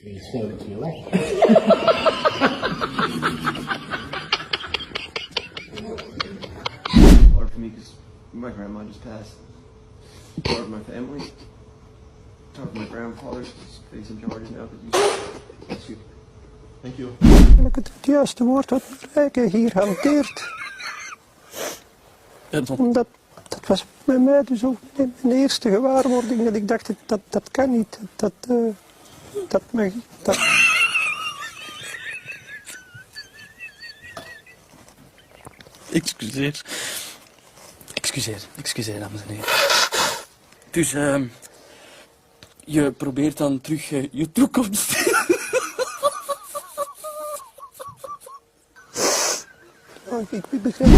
You snowed it to your left. Hard for me because my grandma just passed. Part of my family. Part of my grandfather is facing charges now because he's... Thank you. Het juiste woord wat Rijken hier hanteert. Omdat dat was bij mij dus ook mijn eerste gewaarwording dat ik dacht dat kan niet. Dat mag dat. Excuseer dames en heren. Dus je probeert dan terug je toekomst. Ik begrijp.